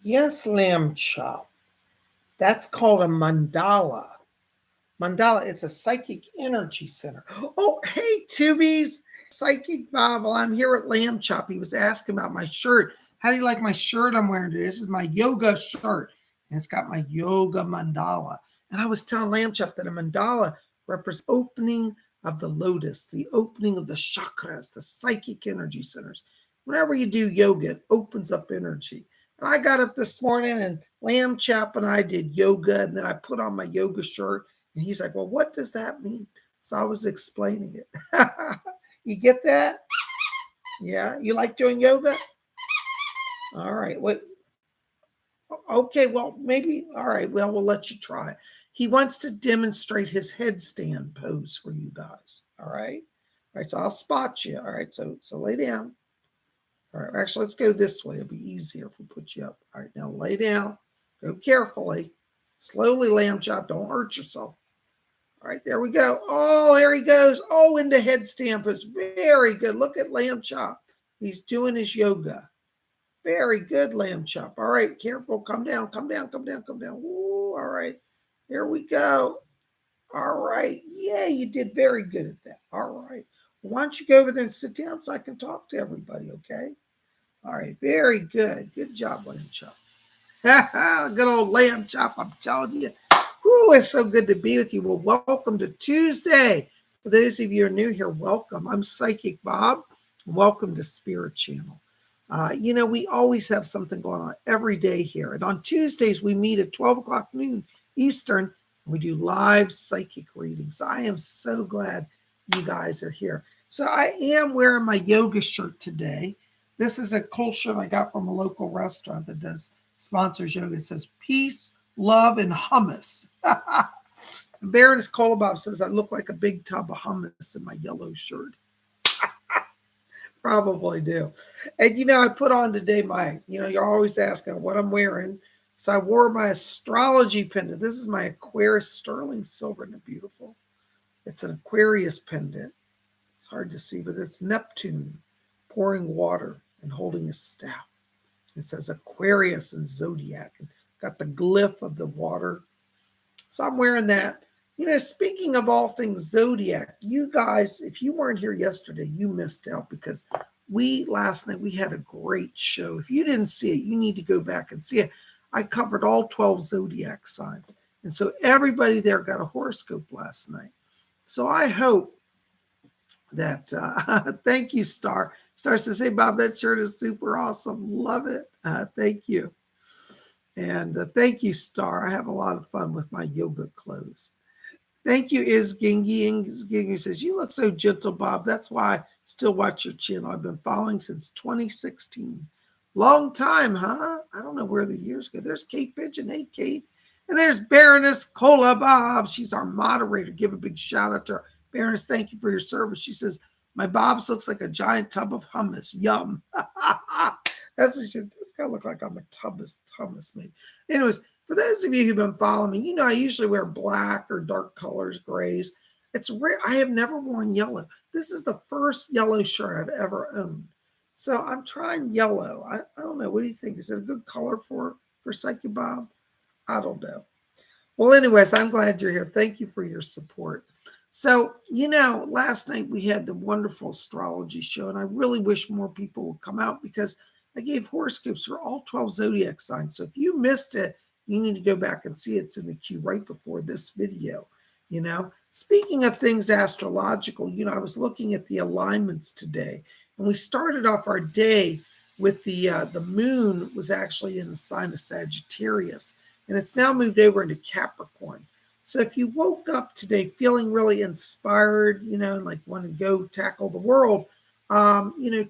Yes, lamb chop. That's called a mandala. Mandala, it's a psychic energy center. Oh, hey, Tubies. Psychic Bob. Well, I'm here at Lamb Chop. He was asking about my shirt. How do you like my shirt I'm wearing today? This is my yoga shirt, and it's got my yoga mandala. And I was telling Lamb Chop that a mandala represents the opening of the lotus, the opening of the chakras, the psychic energy centers. Whenever you do yoga, it opens up energy. And I got up this morning and Lamb Chop and I did yoga, and then I put on my yoga shirt. And he's like, well, what does that mean? So I was explaining it. You get that? Yeah. You like doing yoga? All right. What? Okay. Well, maybe. All right. Well, we'll let you try. He wants to demonstrate his headstand pose for you guys. All right. All right. So I'll spot you. All right. So lay down. All right. Actually, let's go this way. It'll be easier if we put you up. All right. Now lay down. Go carefully. Slowly, Lamb Chop. Don't hurt yourself. All right, there we go. Oh, there he goes. Oh, into headstand pose. Very good. Look at Lamb Chop. He's doing his yoga. Very good, Lamb Chop. All right, careful. Come down, come down, come down, come down. Ooh, all right. There we go. All right. Yeah, you did very good at that. All right. Why don't you go over there and sit down so I can talk to everybody, okay? All right. Very good. Good job, Lamb Chop. Good old Lamb Chop, I'm telling you. Whew, it's so good to be with you. Well, welcome to Tuesday. For those of you who are new here, welcome. I'm Psychic Bob. Welcome to Spirit Channel. We always have something going on every day here. And on Tuesdays, we meet at 12 o'clock noon Eastern. And we do live psychic readings. I am so glad you guys are here. So I am wearing my yoga shirt today. This is a cool shirt I got from a local restaurant that does sponsors yoga. It says peace, love, and hummus. Baroness Kolobob says I look like a big tub of hummus in my yellow shirt. Probably do. And I put on today you're always asking what I'm wearing. So I wore my astrology pendant. This is my Aquarius sterling silver. Isn't it beautiful? It's an Aquarius pendant. It's hard to see, but it's Neptune pouring water and holding a staff. It says Aquarius and Zodiac. And got the glyph of the water. So I'm wearing that. Speaking of all things Zodiac, you guys, if you weren't here yesterday, you missed out because last night we had a great show. If you didn't see it, you need to go back and see it. I covered all 12 Zodiac signs. And so everybody there got a horoscope last night. So I hope that, thank you, Star. Star says, hey, Bob, that shirt is super awesome. Love it. Thank you. And thank you, Star. I have a lot of fun with my yoga clothes. Thank you, Izgingi. Izgingi says, you look so gentle, Bob. That's why I still watch your channel. I've been following since 2016. Long time, huh? I don't know where the years go. There's Kate Pigeon. Hey, Kate. And there's Baroness Cola Bob. She's our moderator. Give a big shout out to her. Baroness, thank you for your service. She says, my Bob's looks like a giant tub of hummus. Yum. That's what she said. This guy looks like I'm a tub of hummus, maybe. Anyways, for those of you who've been following me, I usually wear black or dark colors, grays. It's rare. I have never worn yellow. This is the first yellow shirt I've ever owned. So I'm trying yellow. I don't know. What do you think? Is it a good color for Psychic Bob? I don't know. Well, anyways, I'm glad you're here. Thank you for your support. So, last night we had the wonderful astrology show, and I really wish more people would come out because I gave horoscopes for all 12 zodiac signs. So if you missed it, you need to go back and see it's in the queue right before this video. Speaking of things astrological, I was looking at the alignments today, and we started off our day with the moon was actually in the sign of Sagittarius, and it's now moved over into Capricorn. So if you woke up today feeling really inspired, like want to go tackle the world,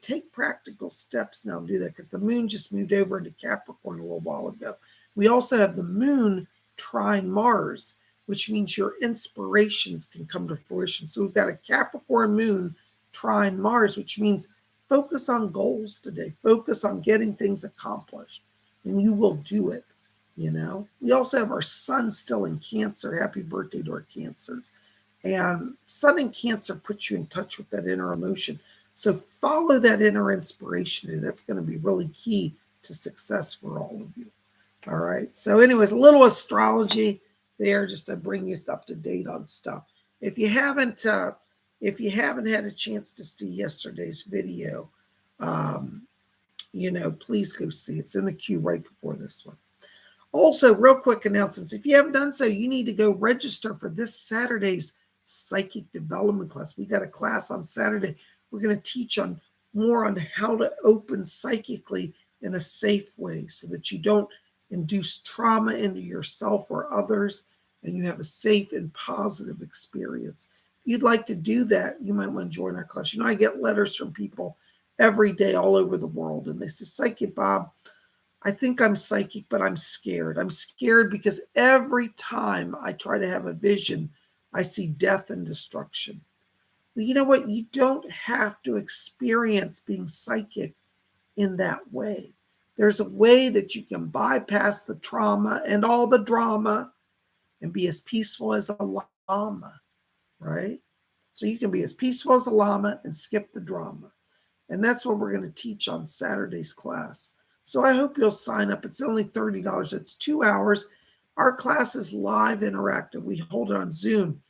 take practical steps now and do that because the moon just moved over into Capricorn a little while ago. We also have the moon trine Mars, which means your inspirations can come to fruition. So we've got a Capricorn moon trine Mars, which means focus on goals today. Focus on getting things accomplished, and you will do it. We also have our sun still in Cancer. Happy birthday to our Cancers. And sun in Cancer puts you in touch with that inner emotion. So follow that inner inspiration. That's going to be really key to success for all of you. All right. So, anyways, a little astrology there just to bring you up to date on stuff. If you haven't, had a chance to see yesterday's video, um, please go see. It's in the queue right before this one. Also, real quick announcements. If you haven't done so, you need to go register for this Saturday's psychic development class. We got a class on Saturday. We're going to teach more on how to open psychically in a safe way so that you don't induce trauma into yourself or others and you have a safe and positive experience. If you'd like to do that, you might want to join our class. I get letters from people every day all over the world, and they say, Psychic Bob, I think I'm psychic, but I'm scared. I'm scared because every time I try to have a vision, I see death and destruction. Well, you know what? You don't have to experience being psychic in that way. There's a way that you can bypass the trauma and all the drama and be as peaceful as a llama, right? So you can be as peaceful as a llama and skip the drama. And that's what we're going to teach on Saturday's class. So I hope you'll sign up. It's only $30. It's 2 hours. Our class is live interactive. We hold it on Zoom.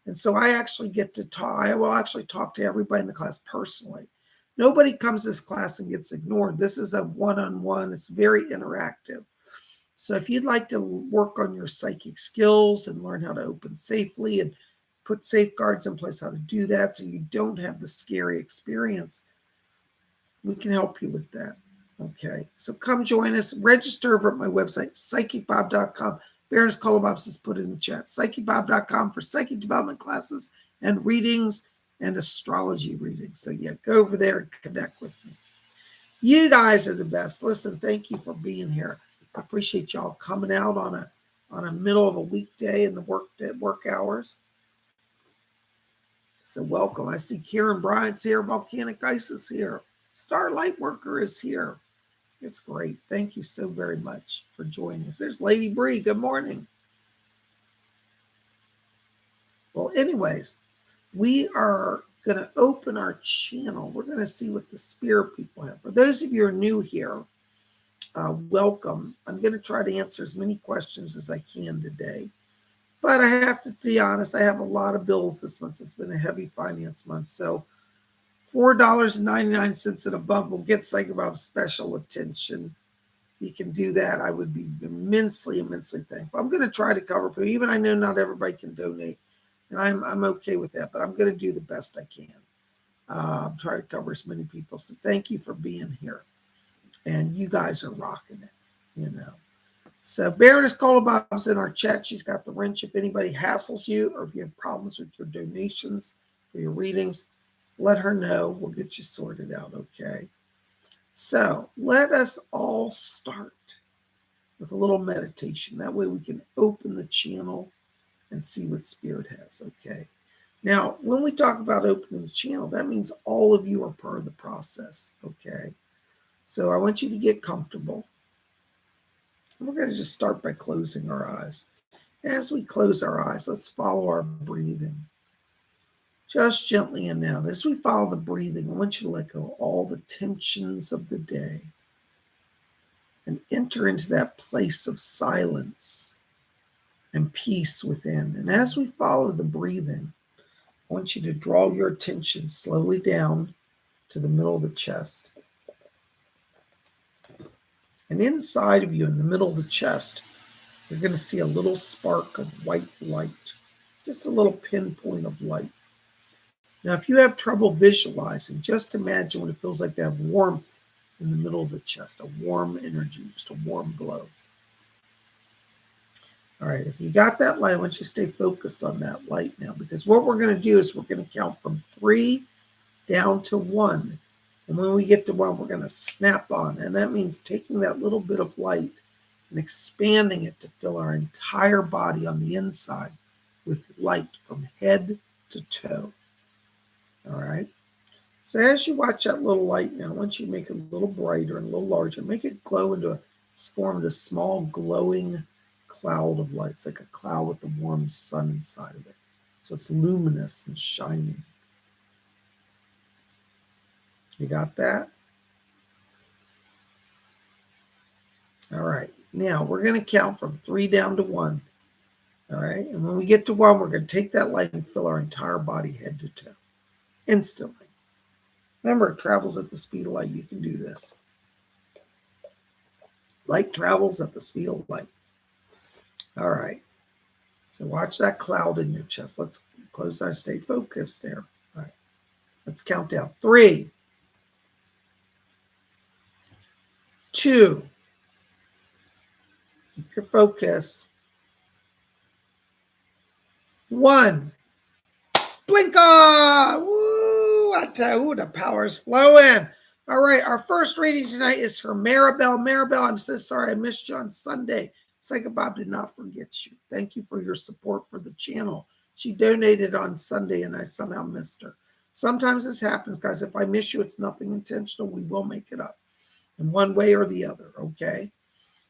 And so I actually get to talk. I will actually talk to everybody in the class personally. Nobody comes to this class and gets ignored. This is a one-on-one. It's very interactive. So if you'd like to work on your psychic skills and learn how to open safely and put safeguards in place, how to do that so you don't have the scary experience, we can help you with that. Okay, so come join us. Register over at my website, PsychicBob.com. Baroness Kolobobs has put it in the chat. PsychicBob.com for psychic development classes and readings and astrology readings. So yeah, go over there and connect with me. You guys are the best. Listen, thank you for being here. I appreciate y'all coming out on a middle of a weekday in the work hours. So welcome. I see Karen Bryant's here. Volcanic Ice is here. Starlight Worker is here. It's great. Thank you so very much for joining us. There's Lady Bree. Good morning. Well, anyways, we are going to open our channel. We're going to see what the spirit people have. For those of you who are new here, welcome. I'm going to try to answer as many questions as I can today. But I have to be honest, I have a lot of bills this month. It's been a heavy finance month. So $4.99 and above will get Psychic Bob's special attention. You can do that. I would be immensely thankful. I'm going to try to cover people. Even I know not everybody can donate, and I'm okay with that, but I'm going to do the best I can. Try to cover as many people. So thank you for being here. And you guys are rocking it, So Baroness Kolobob's in our chat. She's got the wrench. If anybody hassles you or if you have problems with your donations or your readings, let her know. We'll get you sorted out, okay? So let us all start with a little meditation. That way we can open the channel and see what Spirit has, okay? Now, when we talk about opening the channel, that means all of you are part of the process, okay? So I want you to get comfortable. We're going to just start by closing our eyes. As we close our eyes, let's follow our breathing. Just gently in and out. As we follow the breathing, I want you to let go of all the tensions of the day and enter into that place of silence and peace within. And as we follow the breathing, I want you to draw your attention slowly down to the middle of the chest. And inside of you, in the middle of the chest, you're going to see a little spark of white light, just a little pinpoint of light. Now, if you have trouble visualizing, just imagine what it feels like to have warmth in the middle of the chest, a warm energy, just a warm glow. All right, if you got that light, I want you to stay focused on that light now, because what we're going to do is we're going to count from 3 down to 1. And when we get to 1, we're going to snap on. And that means taking that little bit of light and expanding it to fill our entire body on the inside with light from head to toe. All right. So as you watch that little light now, I want you to make it a little brighter and a little larger. Make it glow into a small glowing cloud of light. It's like a cloud with the warm sun inside of it. So it's luminous and shining. You got that? All right. Now we're going to count from 3 down to 1. All right. And when we get to 1, we're going to take that light and fill our entire body head to toe instantly. Remember, it travels at the speed of light. You can do this. Light travels at the speed of light. All right. So watch that cloud in your chest. Let's close our, stay focused there. All right. Let's count down. 3, 2, keep your focus. 1. Blinka! Woo! I tell you, the power's flowing. All right, our first reading tonight is for Maribel. Maribel, I'm so sorry I missed you on Sunday. Psychic Bob did not forget you. Thank you for your support for the channel. She donated on Sunday and I somehow missed her. Sometimes this happens, guys. If I miss you, it's nothing intentional. We will make it up in one way or the other, okay?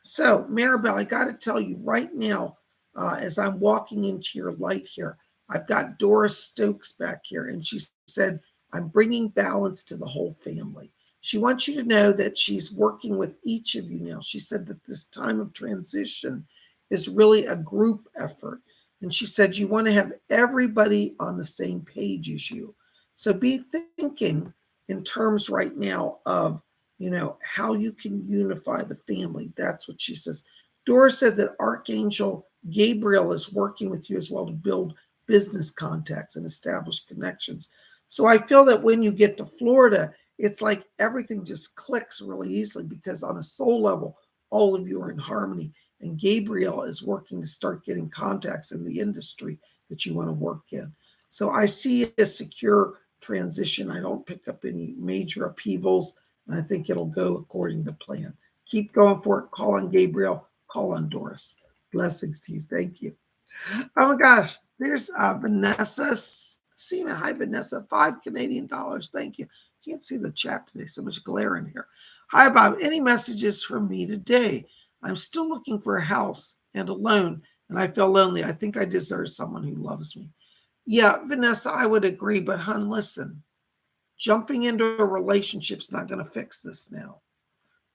So, Maribel, I got to tell you right now, as I'm walking into your light here, I've got Doris Stokes back here, and she said, I'm bringing balance to the whole family. She wants you to know that she's working with each of you now. She said that this time of transition is really a group effort. And she said, you want to have everybody on the same page as you. So be thinking in terms right now of, how you can unify the family. That's what she says. Doris said that Archangel Gabriel is working with you as well to build business contacts and establish connections. So I feel that when you get to Florida, it's like everything just clicks really easily because on a soul level, all of you are in harmony. And Gabriel is working to start getting contacts in the industry that you want to work in. So I see a secure transition. I don't pick up any major upheavals, and I think it'll go according to plan. Keep going for it. Call on Gabriel. Call on Doris. Blessings to you. Thank you. Oh my gosh, there's Vanessa Sina. Hi, Vanessa. $5 Canadian. Thank you. Can't see the chat today. So much glare in here. Hi, Bob. Any messages from me today? I'm still looking for a house and alone, and I feel lonely. I think I deserve someone who loves me. Yeah, Vanessa, I would agree. But, hon, listen, jumping into a relationship's not going to fix this now.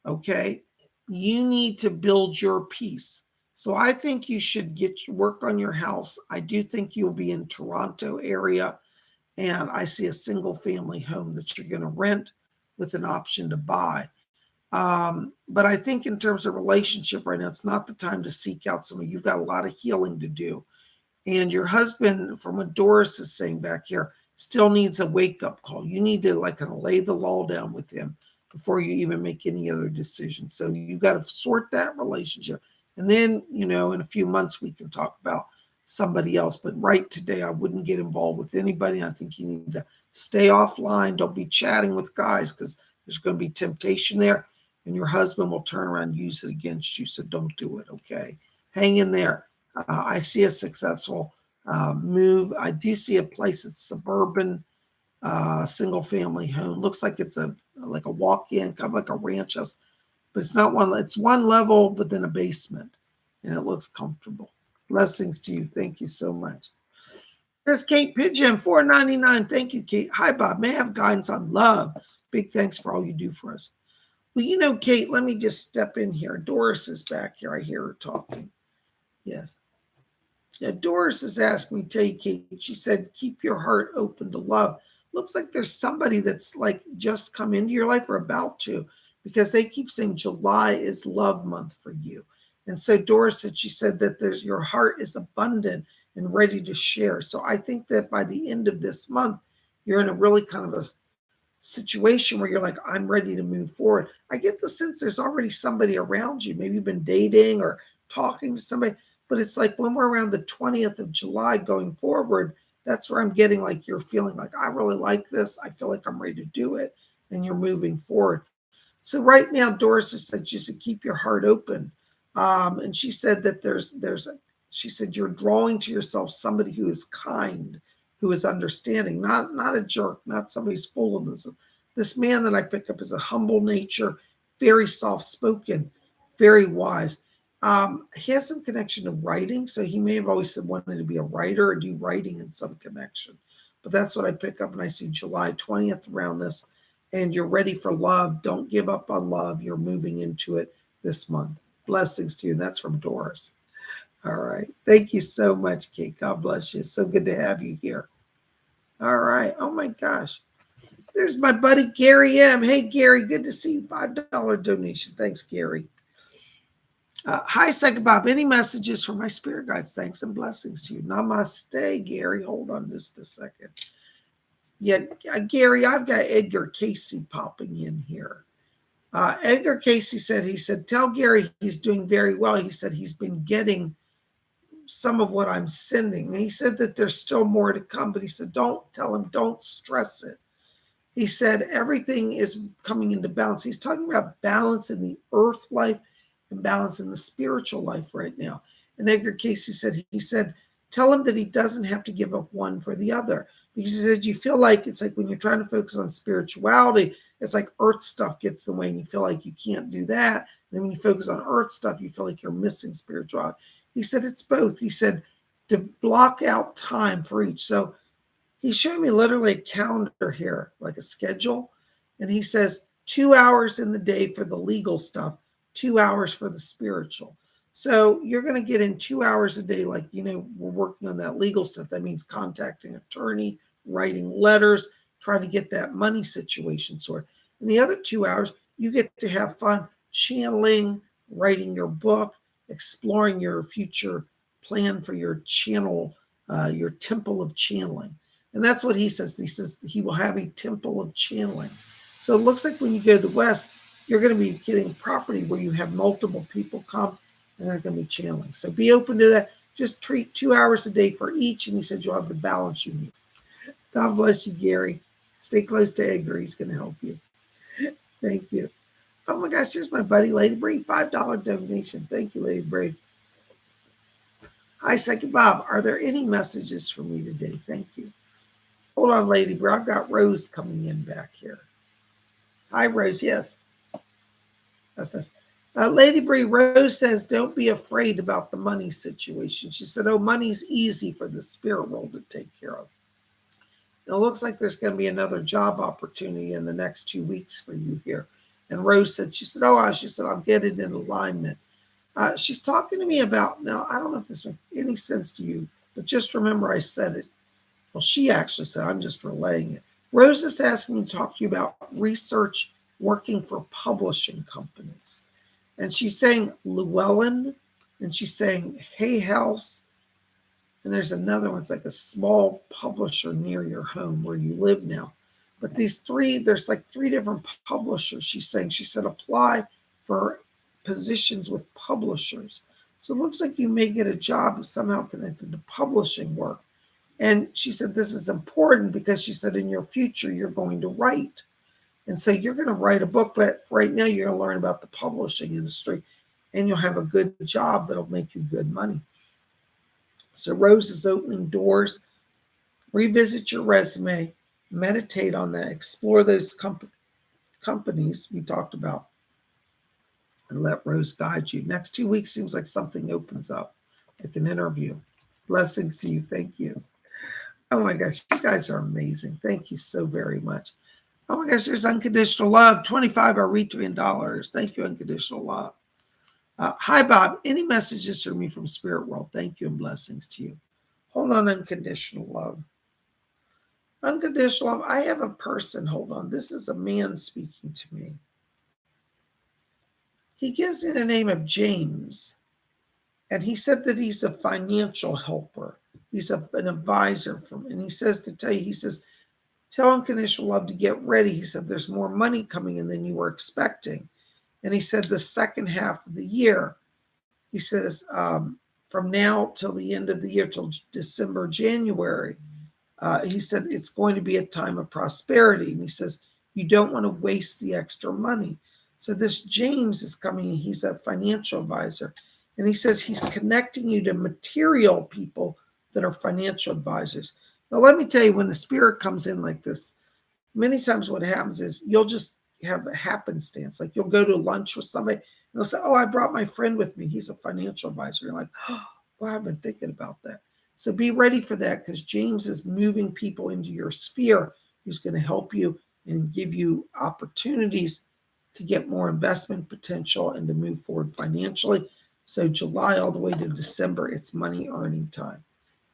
Okay? You need to build your peace. So I think you should work on your house. I do think you'll be in Toronto area, and I see a single family home that you're going to rent with an option to buy. But I think in terms of relationship right now, it's not the time to seek out someone. You've got a lot of healing to do. And your husband, from what Doris is saying back here, still needs a wake-up call. You need to kind of lay the law down with him before you even make any other decision. So you got to sort that relationship. And then, in a few months, we can talk about somebody else. But right today, I wouldn't get involved with anybody. I think you need to stay offline. Don't be chatting with guys because there's going to be temptation there. And your husband will turn around and use it against you. So don't do it, okay? Hang in there. I see a successful move. I do see a place that's suburban, single family home. Looks like it's like a walk-in, kind of like a ranch house, but it's not one. It's one level, but then a basement, and it looks comfortable. Blessings to you. Thank you so much. There's Kate Pigeon, $4.99. Thank you, Kate. Hi, Bob. May I have guidance on love? Big thanks for all you do for us. Well, Kate, let me just step in here. Doris is back here. I hear her talking. Yes. Yeah, Doris is asking me, tell you, Kate, she said, keep your heart open to love. Looks like there's somebody that's just come into your life or about to, because they keep saying July is love month for you. And so Doris said, she said that your heart is abundant and ready to share. So I think that by the end of this month, you're in a really kind of a situation where you're like, I'm ready to move forward. I get the sense there's already somebody around you. Maybe you've been dating or talking to somebody. But it's like when we're around the 20th of July going forward, that's where I'm getting you're feeling like, I really like this. I feel like I'm ready to do it. And you're moving forward. So right now, Doris has said, she said, keep your heart open. And she said that she said, you're drawing to yourself somebody who is kind, who is understanding, not a jerk, not somebody who's full of themselves. This man that I pick up is a humble nature, very soft-spoken, very wise. He has some connection to writing, so he may have always wanted to be a writer or do writing in some connection. But that's what I pick up, and I see July 20th around this, and you're ready for love. Don't give up on love. You're moving into it this month. Blessings to you. That's from Doris. All right. Thank you so much, Kate. God bless you. So good to have you here. All right. Oh my gosh. There's my buddy Gary M. Hey, Gary. Good to see you. $5 donation. Thanks, Gary. Hi, Psychic Bob. Any messages for my spirit guides? Thanks and blessings to you. Namaste, Gary. Hold on just a second. Yeah, Gary, I've got Edgar Casey popping in here. Edgar Casey said, tell Gary he's doing very well. He said he's been getting some of what I'm sending. And he said that there's still more to come, but he said, don't tell him, don't stress it. He said everything is coming into balance. He's talking about balance in the earth life and balance in the spiritual life right now. And Edgar Casey said, tell him that he doesn't have to give up one for the other. Because he said, you feel like it's like when you're trying to focus on spirituality, it's like earth stuff gets in the way and you feel like you can't do that. And then when you focus on earth stuff, you feel like you're missing spirituality. He said, it's both. He said, to block out time for each. So he showed me literally a calendar here, like a schedule. And he says 2 hours in the day for the legal stuff, 2 hours for the spiritual. So you're going to get in 2 hours a day, like, we're working on that legal stuff. That means contacting an attorney, writing letters, trying to get that money situation sorted. And the other 2 hours, you get to have fun channeling, writing your book, exploring your future plan for your channel, your temple of channeling. And that's what he says. He says he will have a temple of channeling. So it looks like when you go to the West, you're going to be getting property where you have multiple people come and they're going to be channeling. So be open to that. Just treat 2 hours a day for each. And he said you'll have the balance you need. God bless you, Gary. Stay close to Edgar. He's going to help you. Thank you. Oh my gosh, here's my buddy, Lady Bree. $5 donation. Thank you, Lady Bree. Hi, Psychic Bob. Are there any messages for me today? Thank you. Hold on, Lady Bree. I've got Rose coming in back here. Hi, Rose. Yes. That's nice. Lady Bree, Rose says, don't be afraid about the money situation. She said, money's easy for the spirit world to take care of. It looks like there's going to be another job opportunity in the next 2 weeks for you here. And Rose said, I'll get it in alignment. She's talking to me about, now, I don't know if this makes any sense to you, but just remember I said it. Well, she actually said, I'm just relaying it. Rose is asking me to talk to you about research working for publishing companies. And she's saying Llewellyn, and she's saying Hay House, and there's another one. It's like a small publisher near your home where you live now. But there's like 3 different publishers. She said apply for positions with publishers. So it looks like you may get a job somehow connected to publishing work. And she said this is important because she said in your future you're going to write. And so you're going to write a book, but right now you're going to learn about the publishing industry and you'll have a good job that'll make you good money. So Rose is opening doors. Revisit your resume, meditate on that, explore those companies we talked about, and let Rose guide you. Next 2 weeks seems like something opens up, like an interview. Blessings to you. Thank you. Oh my gosh, you guys are amazing. Thank you so very much. Oh my gosh, there's Unconditional Love. 25 Eritrean dollars. Thank you, Unconditional Love. Hi, Bob. Any messages for me from Spirit World? Thank you and blessings to you. Hold on, Unconditional Love. Unconditional Love. I have a person. Hold on. This is a man speaking to me. He gives me the name of James. And he said that he's a financial helper. He's an advisor and he says to tell you, he says, tell Unconditional Love to get ready. He said, there's more money coming in than you were expecting. And he said the second half of the year, he says, from now till the end of the year, till December, January, he said it's going to be a time of prosperity. And he says, you don't want to waste the extra money. So this James is coming in. He's a financial advisor. And he says he's connecting you to material people that are financial advisors. Now, let me tell you, when the spirit comes in like this, many times what happens is you'll just have a happenstance. Like you'll go to lunch with somebody and they'll say, I brought my friend with me. He's a financial advisor. You're like, I've been thinking about that. So be ready for that because James is moving people into your sphere who's going to help you and give you opportunities to get more investment potential and to move forward financially. So July all the way to December, it's money earning time.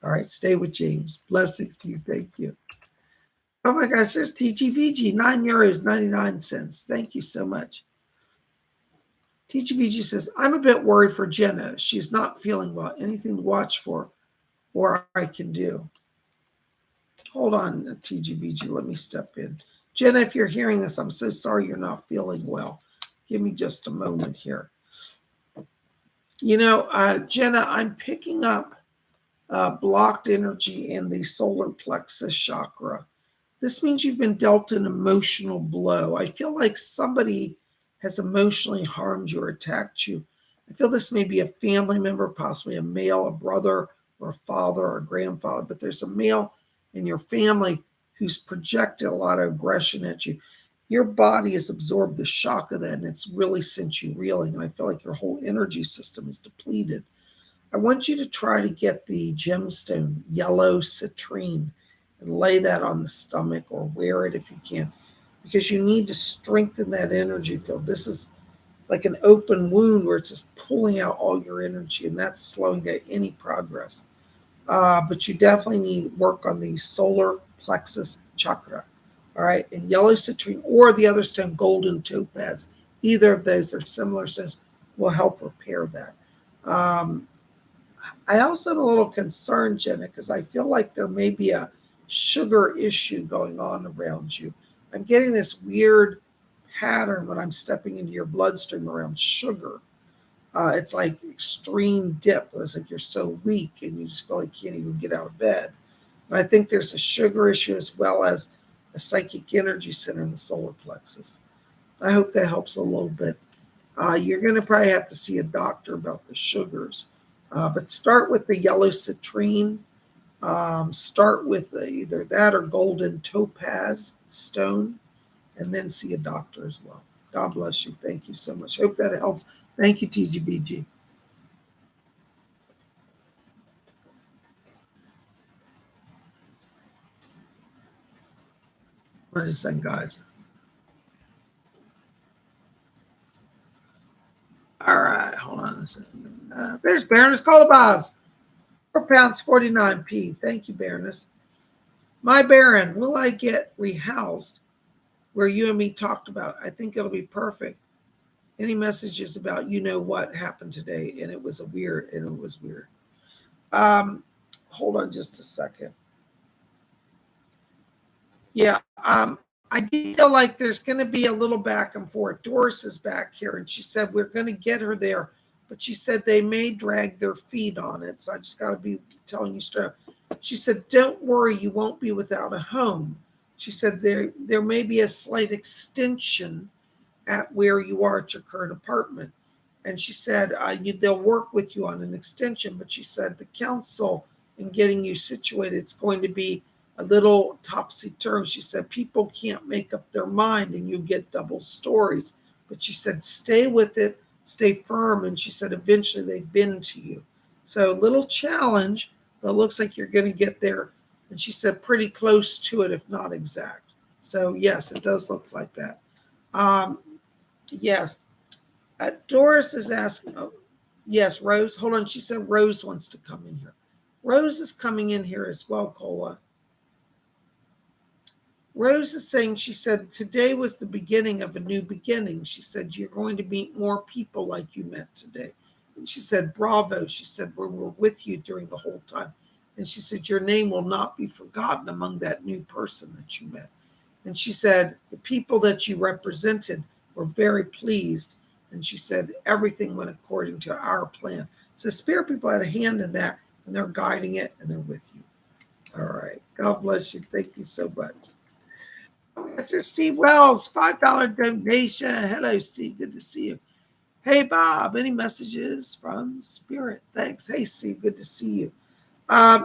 All right, stay with James. Blessings to you. Thank you. Oh my gosh, there's TGVG, €9, 99 cents. Thank you so much. TGVG says, I'm a bit worried for Jenna. She's not feeling well. Anything to watch for or I can do? Hold on, TGVG. Let me step in. Jenna, if you're hearing this, I'm so sorry you're not feeling well. Give me just a moment here. Jenna, I'm picking up blocked energy in the solar plexus chakra. This means you've been dealt an emotional blow. I feel like somebody has emotionally harmed you or attacked you. I feel this may be a family member, possibly a male, a brother, or a father or a grandfather, but there's a male in your family who's projected a lot of aggression at you. Your body has absorbed the shock of that, and it's really sent you reeling. And I feel like your whole energy system is depleted. I want you to try to get the gemstone, yellow citrine, and lay that on the stomach or wear it if you can, because you need to strengthen that energy field. This is like an open wound where it's just pulling out all your energy, and that's slowing down any progress. But you definitely need work on the solar plexus chakra. All right, and yellow citrine or the other stone, golden topaz, either of those are similar stones, will help repair that. I also am a little concerned, Jenna, because I feel like there may be a sugar issue going on around you. I'm getting this weird pattern when I'm stepping into your bloodstream around sugar. It's like extreme dip. It's like you're so weak and you just feel like you can't even get out of bed. And I think there's a sugar issue as well as a psychic energy center in the solar plexus. I hope that helps a little bit. You're going to probably have to see a doctor about the sugars. But start with the yellow citrine. Start with either that or golden topaz stone, and then see a doctor as well. God bless you. Thank you so much. Hope that helps. Thank you, TGBG. What is that, guys? All right, hold on a second. There's Baroness Bob's. £4 49p. Thank you, Baroness. My Baron, will I get rehoused where you and me talked about? I think it'll be perfect. Any messages about what happened today, and it was weird. Um, Hold on just a second. Yeah, I do feel like there's going to be a little back and forth. Doris is back here, and she said we're going to get her there, but she said they may drag their feet on it. So I just got to be telling you straight. She said, "Don't worry, you won't be without a home." She said there may be a slight extension at where you are at your current apartment. And she said they'll work with you on an extension, but she said the council in getting you situated, it's going to be a little topsy-turvy. She said people can't make up their mind and you get double stories. But she said stay with it, stay firm. And she said eventually they bend to you. So a little challenge, but it looks like you're going to get there. And she said pretty close to it, if not exact. So yes, it does look like that. Um, Yes. Doris is asking, oh, yes, Rose. Hold on. She said Rose wants to come in here. Rose is coming in here as well, Cola. Rose is saying, she said, today was the beginning of a new beginning. She said, you're going to meet more people like you met today. And she said, bravo. She said, we're with you during the whole time. And she said, your name will not be forgotten among that new person that you met. And she said, the people that you represented were very pleased. And she said, everything went according to our plan. So spirit people had a hand in that, and they're guiding it, and they're with you. All right. God bless you. Thank you so much. Mr. Steve Wells, $5 donation. Hello, Steve. Good to see you. Hey, Bob, any messages from Spirit? Thanks. Hey, Steve. Good to see you.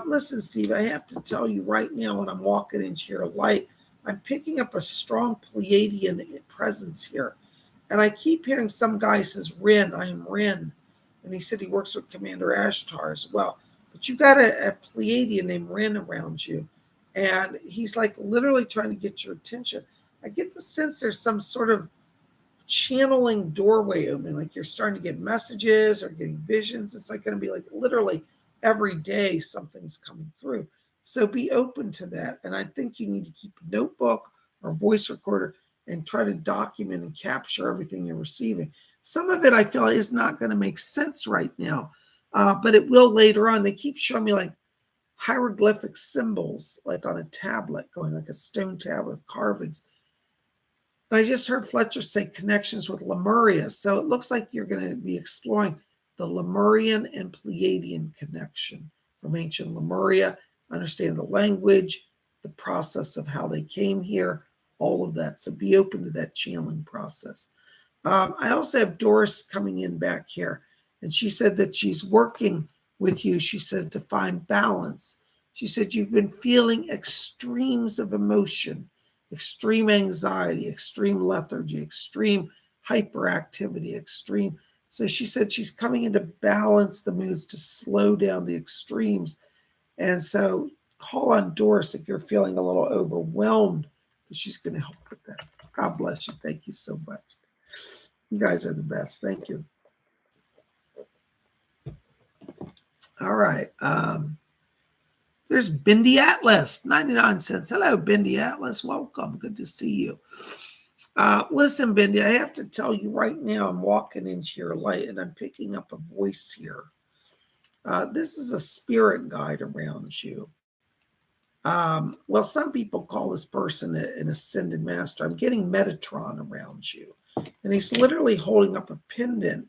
Listen, Steve, I have to tell you right now when I'm walking into your light, I'm picking up a strong Pleiadian presence here. And I keep hearing some guy says, Rin, I am Rin. And he said he works with Commander Ashtar as well. But you've got a Pleiadian named Rin around you. And he's like literally trying to get your attention. I get the sense there's some sort of channeling doorway opening, like you're starting to get messages or getting visions. It's like going to be like literally every day something's coming through. So be open to that. And I think you need to keep a notebook or voice recorder and try to document and capture everything you're receiving. Some of it I feel is not going to make sense right now, but it will later on. They keep showing me like hieroglyphic symbols, like on a tablet, going like a stone tablet with carvings. And I just heard Fletcher say connections with Lemuria. So it looks like you're going to be exploring the Lemurian and Pleiadian connection from ancient Lemuria, understand the language, the process of how they came here, all of that. So be open to that channeling process. I also have Doris coming in back here, and she said that she's working with you. She said to find balance. She said you've been feeling extremes of emotion, extreme anxiety, extreme lethargy, extreme hyperactivity, extreme. So she said she's coming in to balance the moods, to slow down the extremes. And so call on Doris if you're feeling a little overwhelmed, because she's going to help with that. God bless you. Thank you so much. You guys are the best. Thank you. All right. There's Bindi Atlas, 99 cents. Hello, Bindi Atlas. Welcome. Good to see you. Listen, Bindi, I have to tell you right now, I'm walking into your light and I'm picking up a voice here. This is a spirit guide around you. Well, some people call this person an ascended master. I'm getting Metatron around you. And he's literally holding up a pendant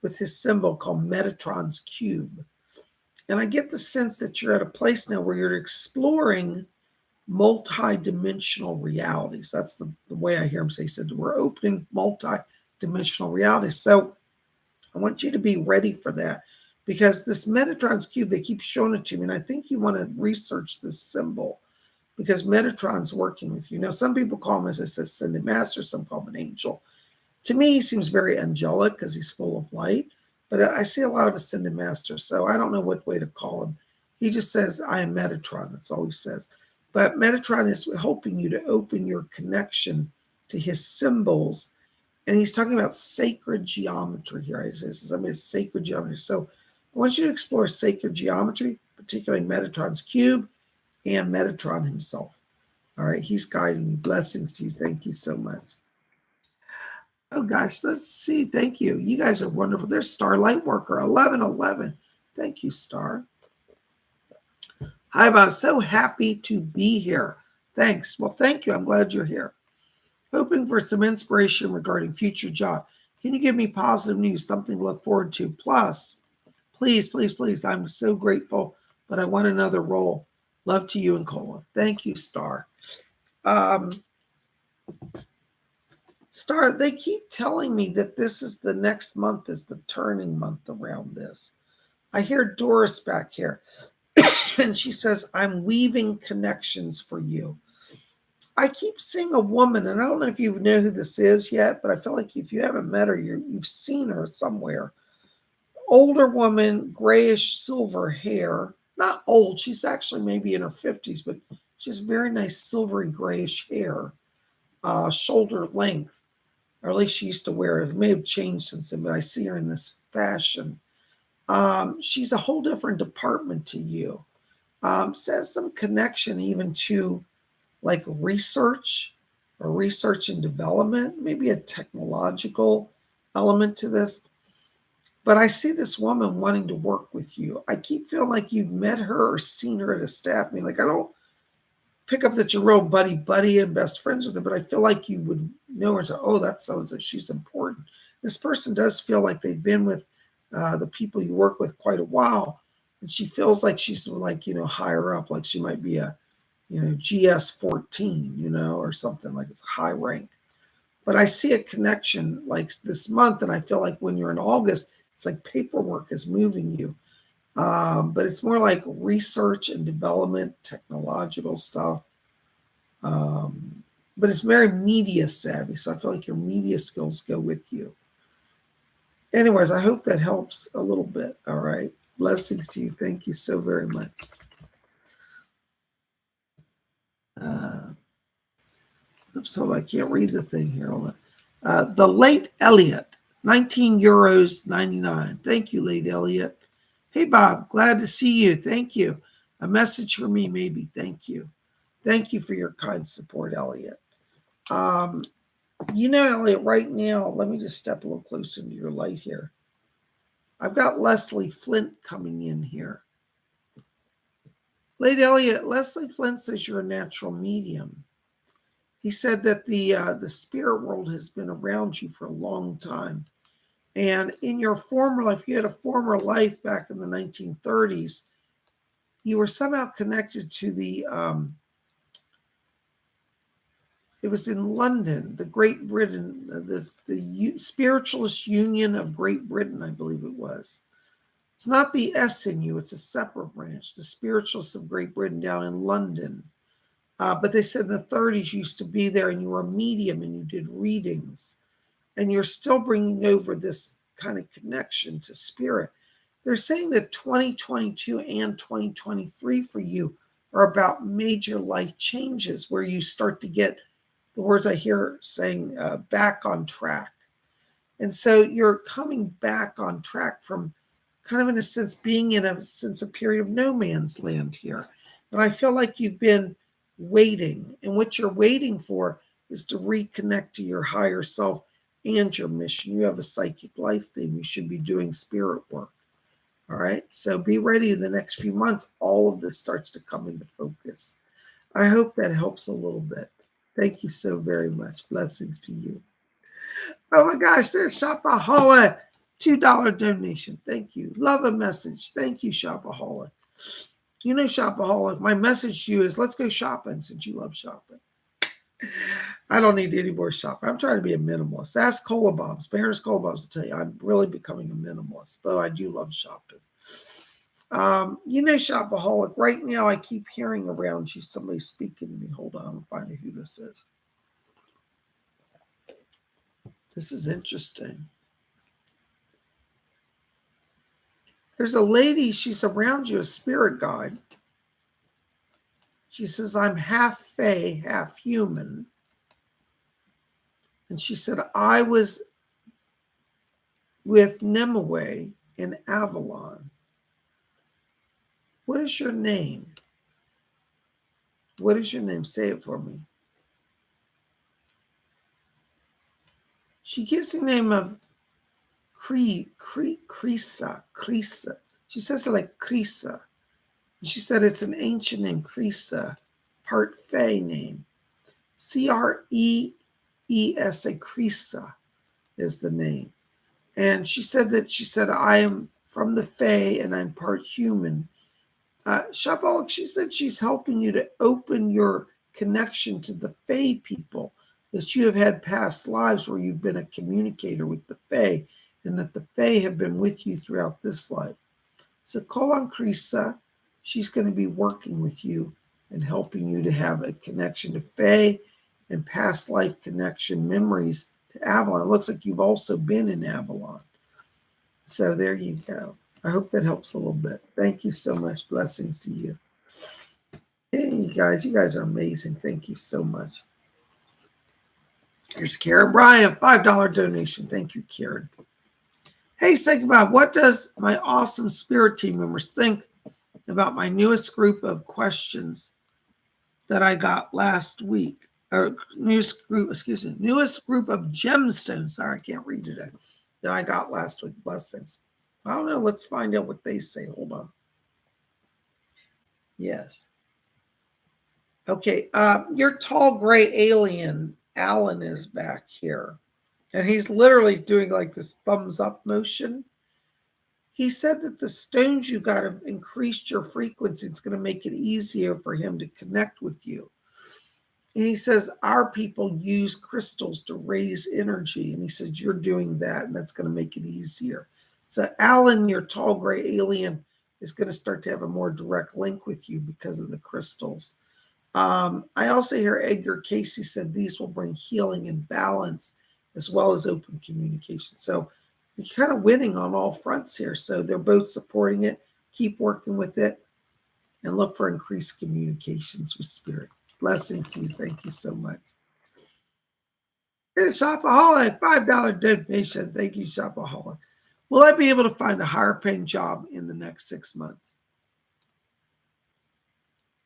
with his symbol called Metatron's Cube. And I get the sense that you're at a place now where you're exploring multi-dimensional realities. That's the way I hear him say. He said, we're opening multi-dimensional realities. So I want you to be ready for that, because this Metatron's Cube, they keep showing it to me. And I think you want to research this symbol, because Metatron's working with you. Now, some people call him, as I said, ascended master. Some call him an angel. To me, he seems very angelic because he's full of light, but I see a lot of ascended masters, so I don't know what way to call him. He just says, I am Metatron. That's all he says. But Metatron is helping you to open your connection to his symbols, and he's talking about sacred geometry here. He says, I mean, sacred geometry. So I want you to explore sacred geometry, particularly Metatron's cube and Metatron himself. All right, he's guiding you. Blessings to you. Thank you so much. Oh gosh, let's see. Thank you. You guys are wonderful. There's Starlight Worker 1111. Thank you, Star. Hi, Bob. So happy to be here. Thanks. Well, thank you. I'm glad you're here. Hoping for some inspiration regarding future job. Can you give me positive news, something to look forward to? Plus, please, please, please. I'm so grateful, but I want another role. Love to you and Cola. Thank you, Star. Star, they keep telling me that this is the next month is the turning month around this. I hear Doris back here, and she says, I'm weaving connections for you. I keep seeing a woman, and I don't know if you know who this is yet, but I feel like if you haven't met her, you've seen her somewhere. Older woman, grayish silver hair. Not old, she's actually maybe in her 50s, but she has very nice silvery grayish hair, shoulder length. Or at least she used to wear it. It may have changed since then, but I see her in this fashion. She's a whole different department to you. Says some connection even to like research or research and development, maybe a technological element to this. But I see this woman wanting to work with you. I keep feeling like you've met her or seen her at a staff meeting. Like I don't pick up that you're real buddy and best friends with her, but I feel like you would know her and say, oh, that's so-and-so, she's important. This person does feel like they've been with the people you work with quite a while, and she feels like she's like, higher up, like she might be a, GS 14, or something, like it's a high rank. But I see a connection like this month, and I feel like when you're in August, it's like paperwork is moving you. But it's more like research and development, technological stuff. But it's very media savvy, so I feel like your media skills go with you. Anyways, I hope that helps a little bit. All right. Blessings to you. Thank you so very much. Oops, hold on. I can't read the thing here. Hold on. The late Elliot, 19 euros 99. Thank you, late Elliot. Hey, Bob, glad to see you. Thank you. A message for me, maybe. Thank you. Thank you for your kind support, Elliot. Elliot, right now, let me just step a little closer into your light here. I've got Leslie Flint coming in here. Late Elliot, Leslie Flint says you're a natural medium. He said that the spirit world has been around you for a long time. And in your former life, you had a former life back in the 1930s, you were somehow connected to it was in London, the Great Britain, the Spiritualist Union of Great Britain, I believe it was. It's not the SNU, it's a separate branch, the Spiritualists of Great Britain down in London. But they said in the 30s you used to be there and you were a medium and you did readings. And you're still bringing over this kind of connection to spirit. They're saying that 2022 and 2023 for you are about major life changes where you start to get the words I hear saying back on track. And so you're coming back on track from kind of in a sense being in a period of no man's land here. And I feel like you've been waiting. And what you're waiting for is to reconnect to your higher self and your mission. You have a psychic life theme. You should be doing spirit work. All right. So be ready in the next few months. All of this starts to come into focus. I hope that helps a little bit. Thank you so very much. Blessings to you. Oh my gosh, there's Shopaholic. $2 donation. Thank you. Love a message. Thank you, Shopaholic. You know, Shopaholic, my message to you is let's go shopping since you love shopping. I don't need any more shopping. I'm trying to be a minimalist. Ask Cola Bobs. Baroness Cola Bobs will tell you I'm really becoming a minimalist, though I do love shopping. Shopaholic, right now I keep hearing around you somebody speaking to me. Hold on, I'm finding who this is. This is interesting. There's a lady, she's around you, a spirit guide. She says, I'm half fae, half human. And she said, I was with Nimue in Avalon. What is your name? What is your name? Say it for me. She gives the name of Krisa. She says it like Krisa. And she said it's an ancient name, Krisa, part Fae name. Creesa, Krisa is the name. And she said, I am from the Fae and I'm part human. Shopaholic, she said she's helping you to open your connection to the Fae people, that you have had past lives where you've been a communicator with the Fae, and that the Fae have been with you throughout this life. So call on Krisa. She's going to be working with you and helping you to have a connection to Fae and past life connection memories to Avalon. It looks like you've also been in Avalon. So there you go. I hope that helps a little bit. Thank you so much. Blessings to you. Hey, you guys are amazing. Thank you so much. Here's Karen Bryan, $5 donation. Thank you, Karen. Hey, Psychic Bob, what does my awesome spirit team members think about my newest group of questions that I got last week? Or newest group of gemstones. Sorry, I can't read today. That I got last week. Blessings. I don't know. Let's find out what they say. Hold on. Yes. Okay. Your tall gray alien, Alan, is back here. And he's literally doing like this thumbs up motion. He said that the stones you got have increased your frequency. It's going to make it easier for him to connect with you. And he says, our people use crystals to raise energy. And he says, you're doing that, and that's going to make it easier. So Alan, your tall gray alien, is going to start to have a more direct link with you because of the crystals. I also hear Edgar Casey said these will bring healing and balance as well as open communication. So you're kind of winning on all fronts here. So they're both supporting it. Keep working with it and look for increased communications with spirit. Blessings to you. Thank you so much. Here's Shopaholic, $5 donation. Thank you, Shopaholic. Will I be able to find a higher paying job in the next 6 months?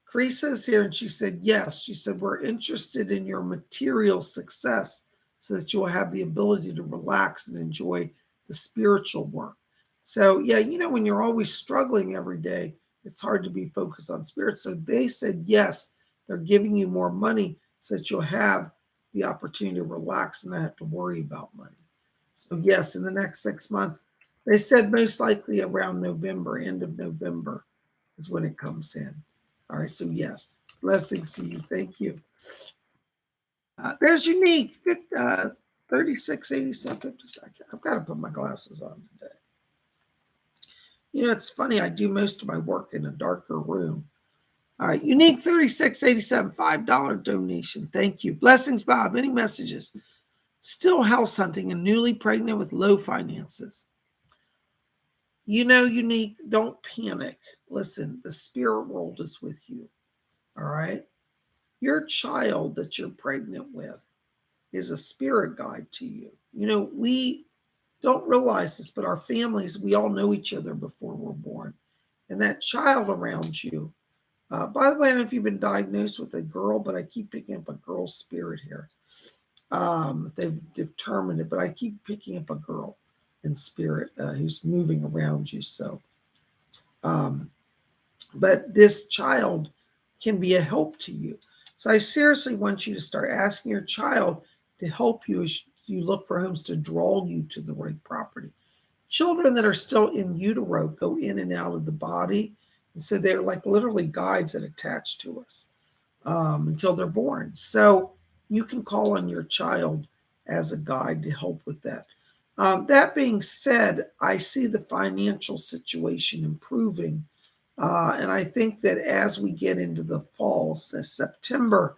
Creasa's here and she said, yes. She said, we're interested in your material success so that you will have the ability to relax and enjoy the spiritual work. So, yeah, when you're always struggling every day, it's hard to be focused on spirit. So they said, yes, they're giving you more money so that you'll have the opportunity to relax and not have to worry about money. So, yes, in the next 6 months, they said most likely around November, end of November is when it comes in. All right, so yes, blessings to you. Thank you. There's unique 3687. I've got to put my glasses on today. It's funny. I do most of my work in a darker room. All right, unique 3687, $5 donation. Thank you. Blessings, Bob. Any messages? Still house hunting and newly pregnant with low finances. Unique, don't panic. Listen, the spirit world is with you. All right. Your child that you're pregnant with is a spirit guide to you. We don't realize this, but our families, we all know each other before we're born. And that child around you, by the way, I don't know if you've been diagnosed with a girl, but I keep picking up a girl spirit here. They've determined it, but I keep picking up a girl in spirit who's moving around you. So, but this child can be a help to you. So I seriously want you to start asking your child to help you as you look for homes to draw you to the right property. Children that are still in utero go in and out of the body. And so they're like literally guides that attach to us until they're born. So you can call on your child as a guide to help with that. That being said, I see the financial situation improving. And I think that as we get into the fall, so September,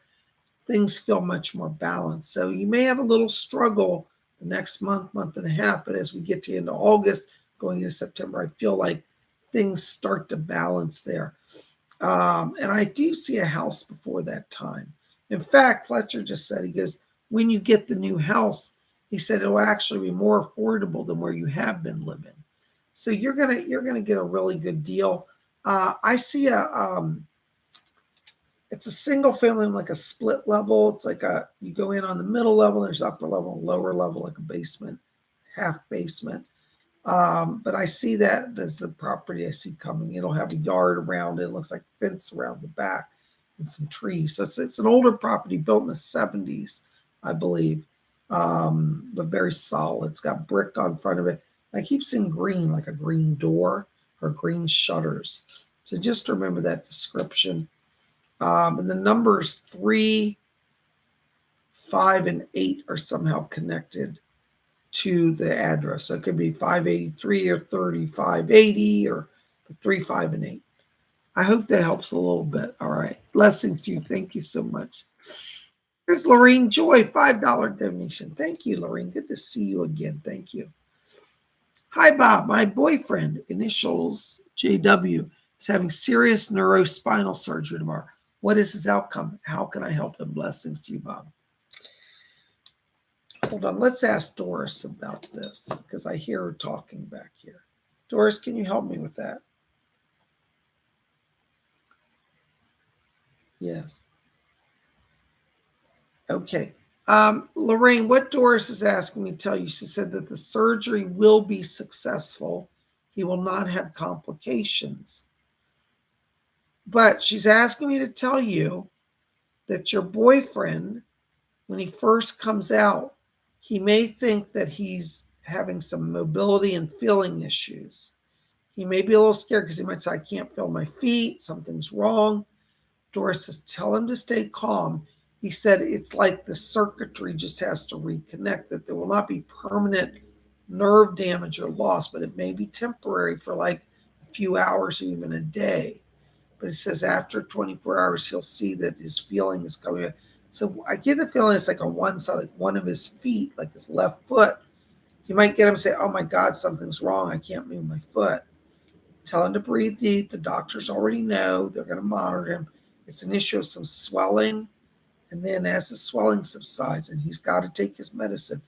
things feel much more balanced. So you may have a little struggle the next month, month and a half, but as we get to the end of August, going into September, I feel like things start to balance there. And I do see a house before that time. In fact, Fletcher just said, he goes, when you get the new house, he said it will actually be more affordable than where you have been living. So you're gonna get a really good deal. I see it's a single family, like a split level. It's like you go in on the middle level, there's upper level, lower level, like a basement, half basement. But I see that as the property I see coming. It'll have a yard around it. It looks like fence around the back and some trees. So it's an older property built in the 70s, I believe, but very solid. It's got brick on front of it. I keep seeing green, like a green door or green shutters. So just remember that description. And the numbers 3, 5, and 8 are somehow connected to the address. So it could be 583 or 3580 or 3, 5, and 8. I hope that helps a little bit. All right. Blessings to you. Thank you so much. Here's Lorraine Joy, $5 donation. Thank you, Lorraine. Good to see you again. Thank you. Hi, Bob. My boyfriend, initials JW, is having serious neurospinal surgery tomorrow. What is his outcome? How can I help him? Blessings to you, Bob. Hold on. Let's ask Doris about this because I hear her talking back here. Doris, can you help me with that? Yes. Okay. Lorraine, what Doris is asking me to tell you, she said that the surgery will be successful. He will not have complications. But she's asking me to tell you that your boyfriend, when he first comes out, he may think that he's having some mobility and feeling issues. He may be a little scared because he might say, I can't feel my feet, something's wrong. Doris says, tell him to stay calm. He said it's like the circuitry just has to reconnect, that there will not be permanent nerve damage or loss, but it may be temporary for like a few hours or even a day. But it says after 24 hours, he'll see that his feeling is coming back. So I get the feeling it's like on one side, like one of his feet, like his left foot. You might get him to say, oh my God, something's wrong. I can't move my foot. Tell him to breathe deep. The doctors already know. They're going to monitor him. It's an issue of some swelling And then as the swelling subsides and he's got to take his medicine,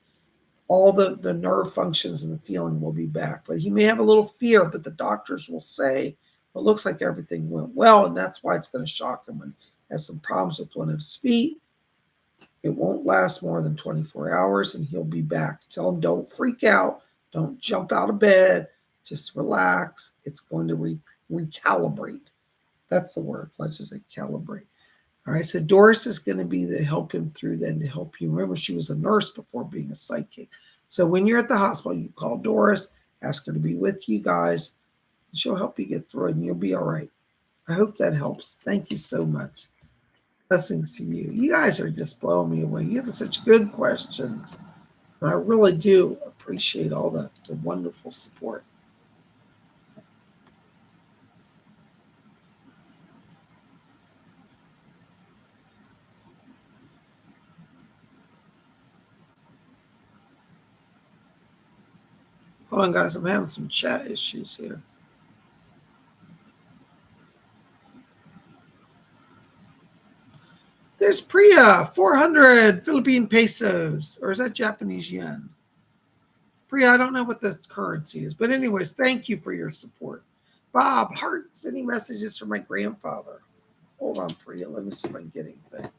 all the nerve functions and the feeling will be back. But he may have a little fear, but the doctors will say, well, it looks like everything went well, and that's why it's going to shock him when he has some problems with one of his feet. It won't last more than 24 hours, and he'll be back. Tell him, don't freak out. Don't jump out of bed. Just relax. It's going to recalibrate. That's the word. Let's just say calibrate. All right, so Doris is going to be to help him through then, to help you. Remember, she was a nurse before being a psychic. So when you're at the hospital, you call Doris, ask her to be with you guys, and she'll help you get through it, and you'll be all right. I hope that helps. Thank you so much. Blessings to you. You guys are just blowing me away. You have such good questions. And I really do appreciate all the wonderful support. Hold on, guys. I'm having some chat issues here. There's Priya, 400 Philippine pesos. Or is that Japanese yen? Priya, I don't know what the currency is. But anyways, thank you for your support. Bob, hearts, any messages for my grandfather? Hold on, Priya. Let me see if I can get anything.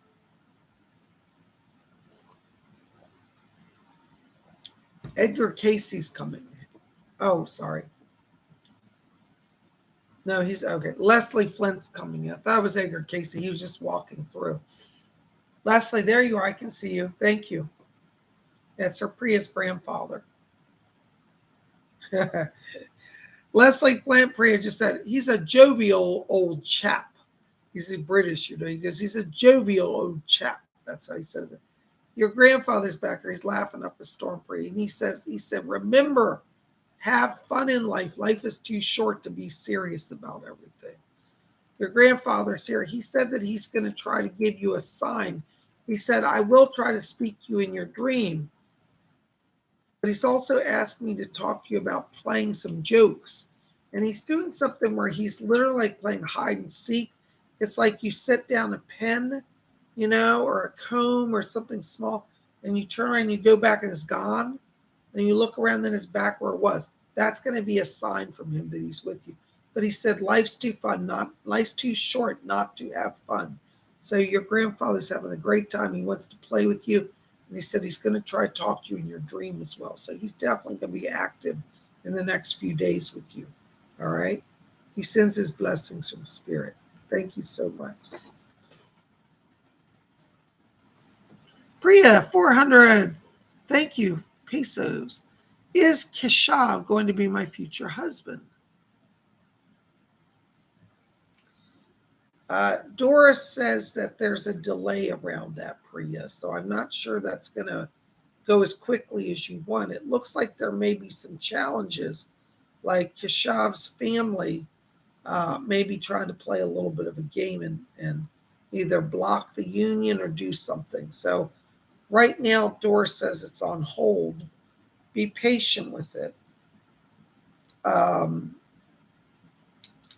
Edgar Casey's coming. Oh, sorry. No, he's okay. Leslie Flint's coming in. That was Edgar Casey. He was just walking through. Leslie, there you are. I can see you. Thank you. That's her Priya's grandfather. Leslie Flint, Priya just said he's a jovial old chap. He's a British, you know. He goes, he's a jovial old chap. That's how he says it. Your grandfather's back there. He's laughing up a storm, Priya. And he said, remember, have fun in life. Life is too short to be serious about everything. Your grandfather's here. He said that he's going to try to give you a sign. He said, I will try to speak to you in your dream. But he's also asked me to talk to you about playing some jokes. And he's doing something where he's literally like playing hide and seek. It's like you set down a pen, you know, or a comb or something small, and you turn around and you go back and it's gone. And you look around, then it's back where it was. That's going to be a sign from him that he's with you. But he said, life's too life's too short not to have fun. So your grandfather's having a great time. He wants to play with you. And he said he's going to try to talk to you in your dream as well. So he's definitely going to be active in the next few days with you. All right. He sends his blessings from spirit. Thank you so much. Priya, 400. Thank you. Pesos. Is Keshav going to be my future husband? Doris says that there's a delay around that, Priya. So I'm not sure that's going to go as quickly as you want. It looks like there may be some challenges, like Keshav's family may be trying to play a little bit of a game and either block the union or do something. So right now, Doris says it's on hold. Be patient with it.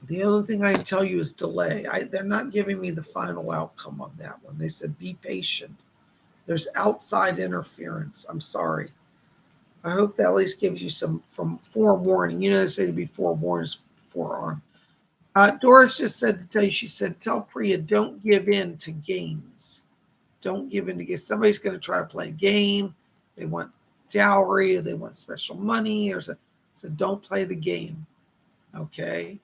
The only thing I can tell you is delay. They're not giving me the final outcome on that one. They said be patient. There's outside interference. I'm sorry. I hope that at least gives you some from forewarning. You know, they say to be forewarned is forearmed. Doris just said to tell you, she said, tell Priya, don't give in to games. Don't give in to games. Somebody's going to try to play a game. They want dowry or they want special money or so. So don't play the game. Okay.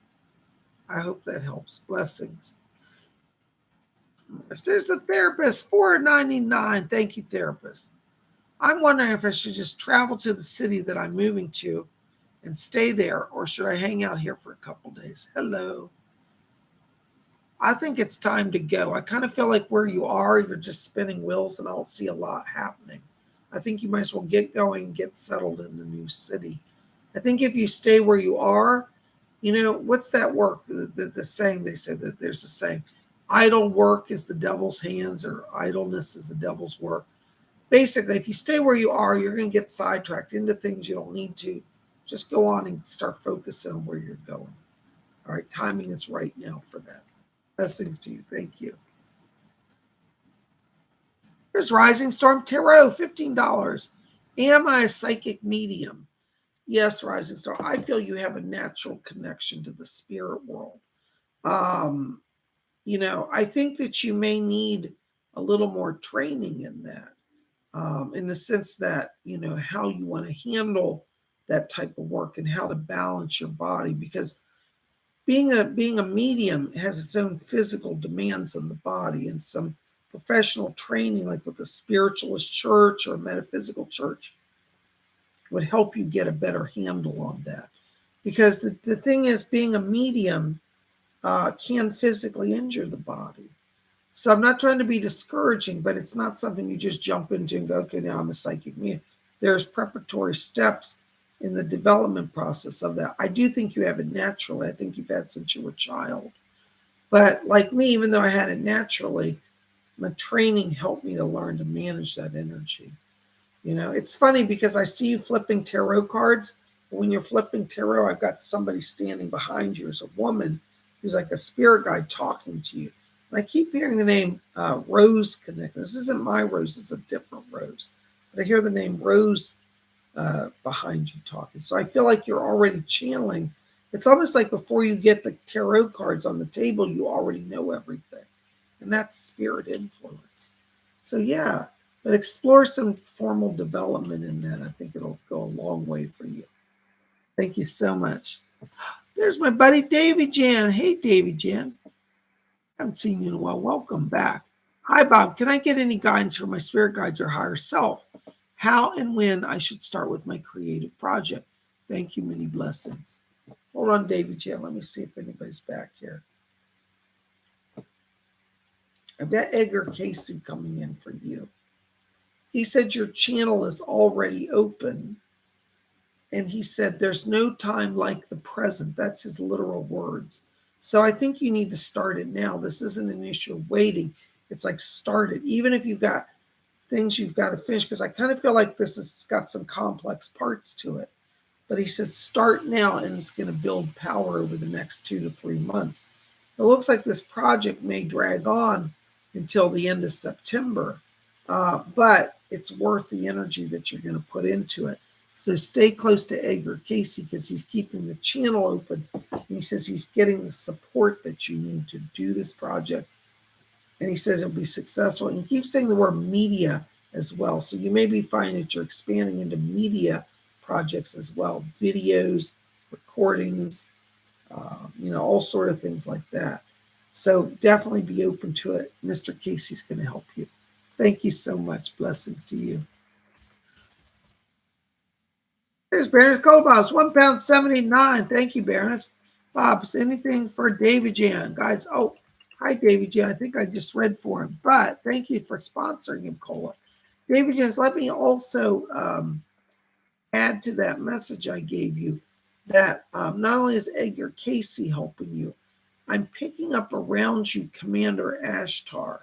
I hope that helps. Blessings. There's a therapist, $4.99. Thank you, therapist. I'm wondering if I should just travel to the city that I'm moving to and stay there, or should I hang out here for a couple days? Hello. I think it's time to go. I kind of feel like where you are, you're just spinning wheels and I don't see a lot happening. I think you might as well get going, get settled in the new city. I think if you stay where you are, you know, what's that work? The saying, they said that there's a saying, idle work is the devil's hands or idleness is the devil's work. Basically, if you stay where you are, you're going to get sidetracked into things you don't need to. Just go on and start focusing on where you're going. All right, timing is right now for that. Blessings to you. Thank you. There's Rising Storm Tarot, $15. Am I a psychic medium? Yes, Rising Storm. I feel you have a natural connection to the spirit world. Um, I think that you may need a little more training in that, in the sense that, how you want to handle that type of work and how to balance your body, because being a medium has its own physical demands on the body, and some professional training, like with a spiritualist church or a metaphysical church, would help you get a better handle on that. Because the thing is, being a medium can physically injure the body. So I'm not trying to be discouraging, but it's not something you just jump into and go, okay, now I'm a psychic medium. There's preparatory steps in the development process of that. I do think you have it naturally. I think you've had since you were a child. But like me, even though I had it naturally, my training helped me to learn to manage that energy. It's funny because I see you flipping tarot cards. When you're flipping tarot, I've got somebody standing behind you as a woman who's like a spirit guide talking to you. And I keep hearing the name Rose connect. This isn't my Rose, it's a different Rose. But I hear the name Rose behind you talking. So I feel like you're already channeling. It's almost like before you get the tarot cards on the table, you already know everything. And that's spirit influence. So yeah, but explore some formal development in that. I think it'll go a long way for you. Thank you so much. There's my buddy Davy Jan. Hey, Davy Jan. Haven't seen you in a while. Welcome back. Hi, Bob. Can I get any guidance from my spirit guides or higher self? How and when I should start with my creative project? Thank you. Many blessings. Hold on, Davy Jan. Let me see if anybody's back here. I've got Edgar Casey coming in for you. He said your channel is already open. And he said, there's no time like the present. That's his literal words. So I think you need to start it now. This isn't an issue of waiting. It's like start it. Even if you've got things you've got to finish, because I kind of feel like this has got some complex parts to it. But he said, start now, and it's going to build power over the next 2 to 3 months. It looks like this project may drag on until the end of September, but it's worth the energy that you're going to put into it. So stay close to Edgar Casey because he's keeping the channel open. And he says he's getting the support that you need to do this project. And he says it'll be successful. And he keeps saying the word media as well. So you may be finding that you're expanding into media projects as well, videos, recordings, all sort of things like that. So definitely be open to it. Mr. Casey's going to help you. Thank you so much. Blessings to you. There's Baroness Cobos, £1.79. Thank you, Baroness. Bob's anything for Davy Jan, guys. Oh, hi, Davy Jan. I think I just read for him, but thank you for sponsoring him, Cola. Davy Jan, let me also add to that message I gave you that not only is Edgar Casey helping you, I'm picking up around you Commander Ashtar.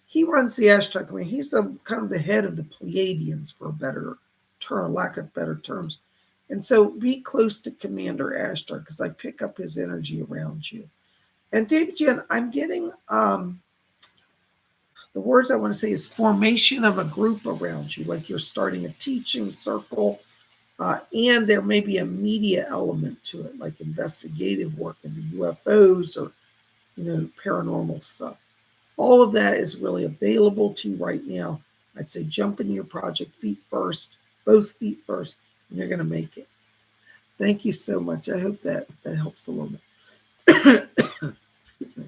He runs the Ashtar Command. He's kind of the head of the Pleiadians, for a better term, lack of better terms. And so be close to Commander Ashtar because I pick up his energy around you. And David Jan, I'm getting the words I want to say is formation of a group around you, like you're starting a teaching circle, and there may be a media element to it, like investigative work into UFOs or paranormal stuff. All of that is really available to you right now. I'd say jump into your project feet first, both feet first, and you're going to make it. Thank you so much. I hope that helps a little bit. Excuse me.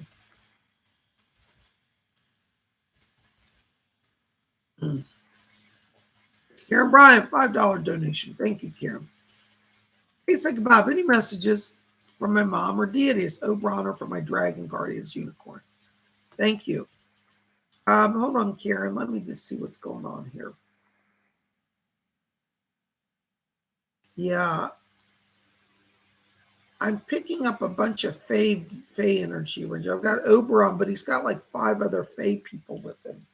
Karen Bryant, $5 donation. Thank you, Karen. Hey, Psychic Bob, any messages from my mom or deities? Oberon or for my dragon guardians unicorns? Thank you. Hold on, Karen. Let me just see what's going on here. Yeah. I'm picking up a bunch of Fae energy. I've got Oberon, but he's got like 5 other Fae people with him.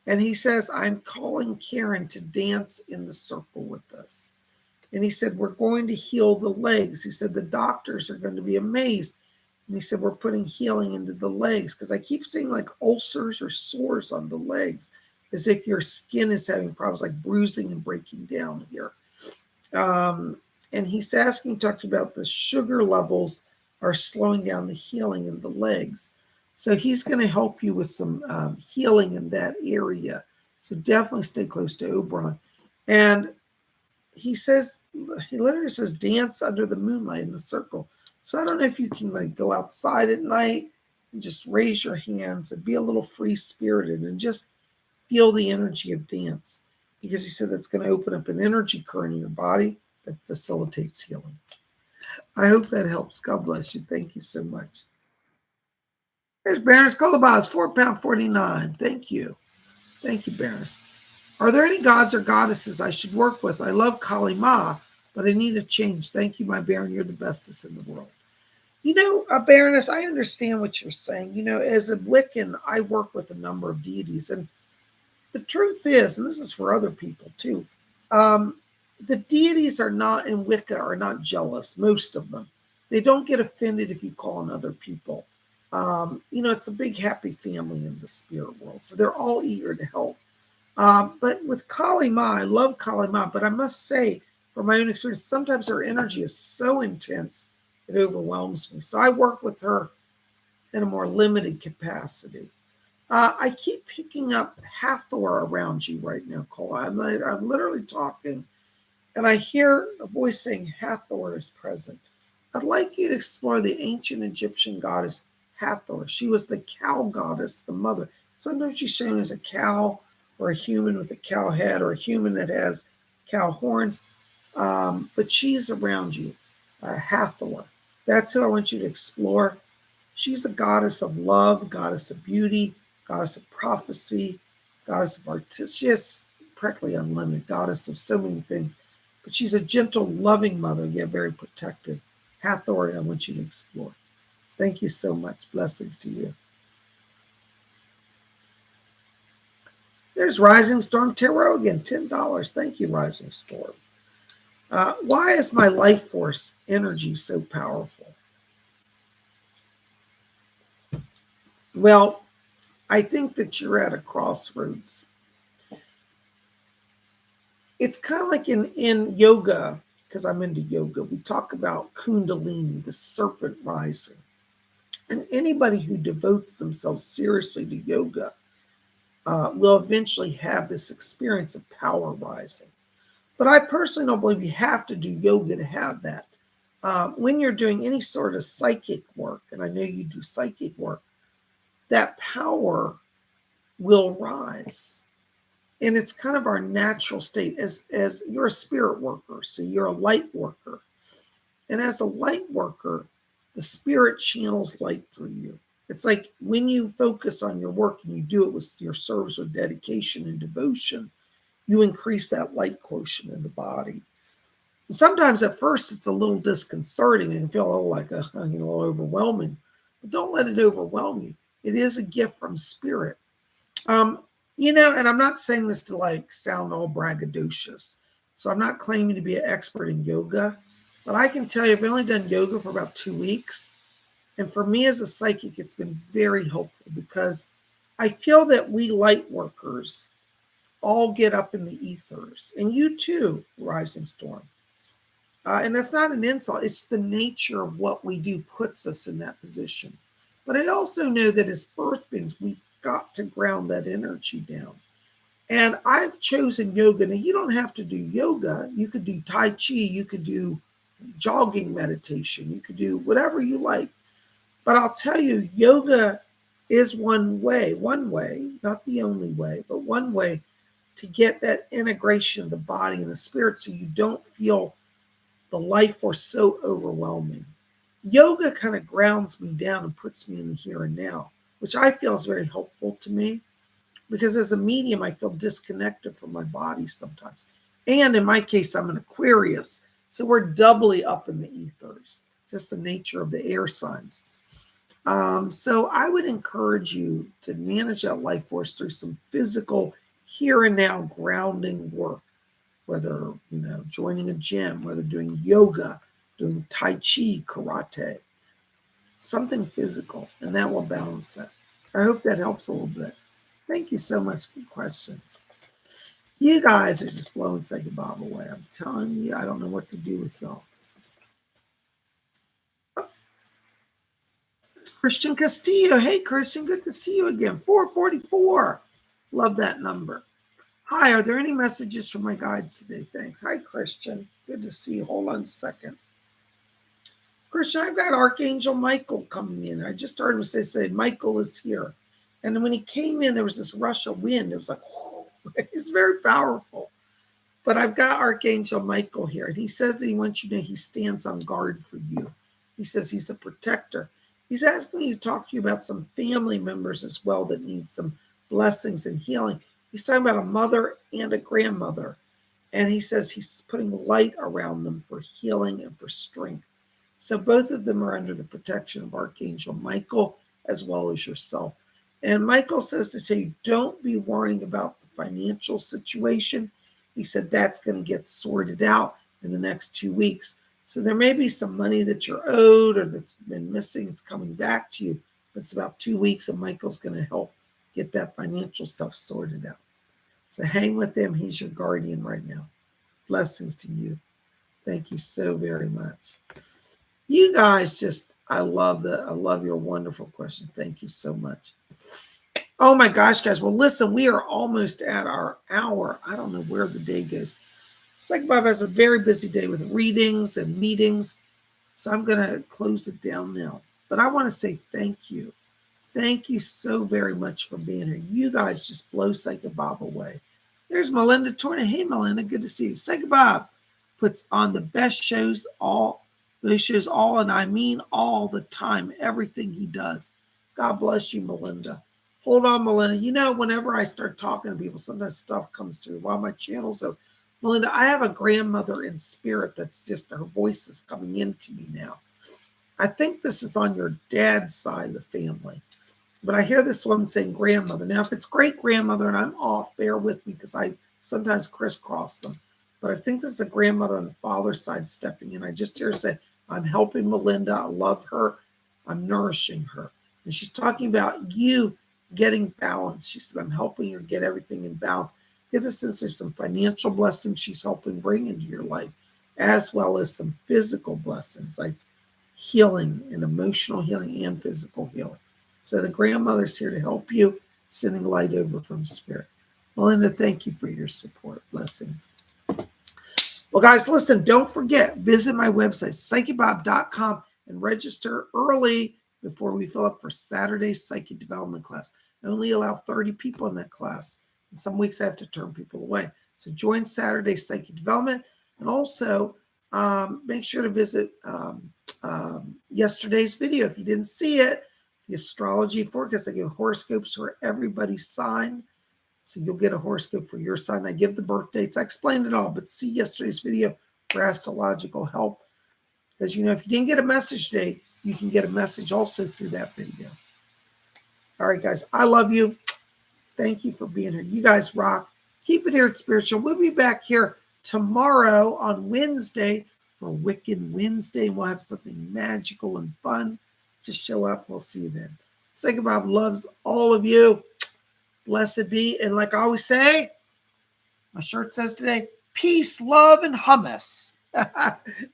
And he says, I'm calling Karen to dance in the circle with us. And he said, we're going to heal the legs. He said, the doctors are going to be amazed. And he said, we're putting healing into the legs because I keep seeing like ulcers or sores on the legs. as if your skin is having problems like bruising and breaking down here. Um, and he's asking, talked about the sugar levels are slowing down the healing in the legs. So he's going to help you with some healing in that area. So definitely stay close to Oberon. And he says, he literally says, dance under the moonlight in the circle. So I don't know if you can like go outside at night and just raise your hands and be a little free spirited and just feel the energy of dance, because he said that's going to open up an energy current in your body that facilitates healing. I hope that helps. God bless you. Thank you so much. There's Baroness Colabaz, £4.49. Thank you. Thank you, Baroness. Are there any gods or goddesses I should work with? I love Kali Ma, but I need a change. Thank you, my Baron. You're the bestest in the world. Baroness, I understand what you're saying. As a Wiccan, I work with a number of deities, and the truth is, and this is for other people too, um, the deities are not in Wicca are not jealous. Most of them, they don't get offended if you call on other people. It's a big happy family in the spirit world, so they're all eager to help. But with Kali Ma, I love Kali Ma, but I must say, from my own experience, sometimes her energy is so intense it overwhelms me. So I work with her in a more limited capacity. I keep picking up Hathor around you right now, Cole. I'm literally talking, and I hear a voice saying Hathor is present. I'd like you to explore the ancient Egyptian goddess Hathor. She was the cow goddess, the mother. Sometimes she's shown as a cow or a human with a cow head or a human that has cow horns, but she's around you, Hathor. That's who I want you to explore. She's a goddess of love, goddess of beauty, goddess of prophecy, goddess of artist. She is practically unlimited, goddess of so many things. But she's a gentle, loving mother, yet very protective. Hathor, I want you to explore. Thank you so much. Blessings to you. There's Rising Storm Tarot again, $10. Thank you, Rising Storm. Why is my life force energy so powerful? Well, I think that you're at a crossroads. It's kind of like in yoga, because I'm into yoga, we talk about Kundalini, the serpent rising. And anybody who devotes themselves seriously to yoga will eventually have this experience of power rising. But I personally don't believe you have to do yoga to have that. When you're doing any sort of psychic work, and I know you do psychic work, that power will rise. And it's kind of our natural state as you're a spirit worker, so you're a light worker. And as a light worker, the spirit channels light through you. It's like when you focus on your work and you do it with your service with dedication and devotion, you increase that light quotient in the body. Sometimes at first it's a little disconcerting and feel a little like a little overwhelming, but don't let it overwhelm you. It is a gift from spirit. Um, and I'm not saying this to like sound all braggadocious. So I'm not claiming to be an expert in yoga, but I can tell you I've only done yoga for about 2 weeks. And for me as a psychic, it's been very helpful because I feel that we light workers all get up in the ethers, and you too, Rising Storm. And that's not an insult, it's the nature of what we do puts us in that position. But I also know that as earth beings, we've got to ground that energy down. And I've chosen yoga. Now, you don't have to do yoga. You could do Tai Chi, you could do jogging meditation, you could do whatever you like. But I'll tell you, yoga is one way, not the only way, but one way to get that integration of the body and the spirit so you don't feel the life force so overwhelming. Yoga kind of grounds me down and puts me in the here and now, which I feel is very helpful to me because as a medium, I feel disconnected from my body sometimes. And in my case, I'm an Aquarius, so we're doubly up in the ethers, just the nature of the air signs. So I would encourage you to manage that life force through some physical here and now grounding work, whether, joining a gym, whether doing yoga, doing Tai Chi, karate, something physical, and that will balance that. I hope that helps a little bit. Thank you so much for questions. You guys are just blowing PsychicBob away. I'm telling you, I don't know what to do with y'all. Christian Castillo. Hey, Christian, good to see you again. 444. Love that number. Hi, are there any messages from my guides today? Thanks. Hi, Christian. Good to see you. Hold on a second. Christian, I've got Archangel Michael coming in. I just heard him say Michael is here. And when he came in, there was this rush of wind. It was like, whoo, he's very powerful. But I've got Archangel Michael here, and he says that he wants you to know he stands on guard for you. He says he's a protector. He's asking me to talk to you about some family members as well that need some blessings and healing. He's talking about a mother and a grandmother. And he says he's putting light around them for healing and for strength. So both of them are under the protection of Archangel Michael as well as yourself. And Michael says to tell you, don't be worrying about the financial situation. He said that's going to get sorted out in the next 2 weeks. So there may be some money that you're owed or that's been missing. It's coming back to you. But it's about 2 weeks, and Michael's going to help get that financial stuff sorted out. So hang with him. He's your guardian right now. Blessings to you. Thank you so very much. You guys just, I love your wonderful questions. Thank you so much. Oh my gosh, guys. Well, listen, we are almost at our hour. I don't know where the day goes. PsychicBob has a very busy day with readings and meetings. So I'm going to close it down now. But I want to say thank you. Thank you so very much for being here. You guys just blow PsychicBob away. There's Melinda Torna. Hey, Melinda, good to see you. PsychicBob puts on the best shows, and I mean all the time, everything he does. God bless you, Melinda. Hold on, Melinda. You know, whenever I start talking to people, sometimes stuff comes through while my channel's open. Melinda, I have a grandmother in spirit that's just, her voice is coming into me now. I think this is on your dad's side of the family. But I hear this woman saying grandmother. Now, if it's great grandmother and I'm off, bear with me because I sometimes crisscross them. But I think this is a grandmother on the father's side stepping in. I just hear her say, I'm helping Melinda. I love her. I'm nourishing her. And she's talking about you getting balance. She said, I'm helping her get everything in balance. Get the sense there's some financial blessings she's helping bring into your life, as well as some physical blessings like healing and emotional healing and physical healing. So the grandmother's here to help you, sending light over from spirit. Melinda, thank you for your support. Blessings. Well, guys, listen, don't forget, visit my website, PsychicBob.com, and register early before we fill up for Saturday's Psychic Development class. I only allow 30 people in that class, and some weeks I have to turn people away. So join Saturday's Psychic Development, and also make sure to visit yesterday's video. If you didn't see it, the astrology forecast, I give horoscopes for everybody's sign. So you'll get a horoscope for your sign. I give the birth dates. I explained it all, but see yesterday's video for astrological help. Because, you know, if you didn't get a message today, you can get a message also through that video. All right, guys, I love you. Thank you for being here. You guys rock. Keep it here at Spiritual. We'll be back here tomorrow on Wednesday for Wiccan Wednesday. We'll have something magical and fun. Just show up. We'll see you then. PsychicBob loves all of you. Blessed be. And like I always say, my shirt says today, peace, love, and hummus.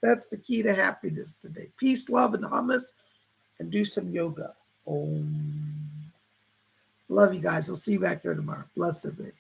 That's the key to happiness today. Peace, love, and hummus. And do some yoga. Love you guys. I'll see you back here tomorrow. Blessed be.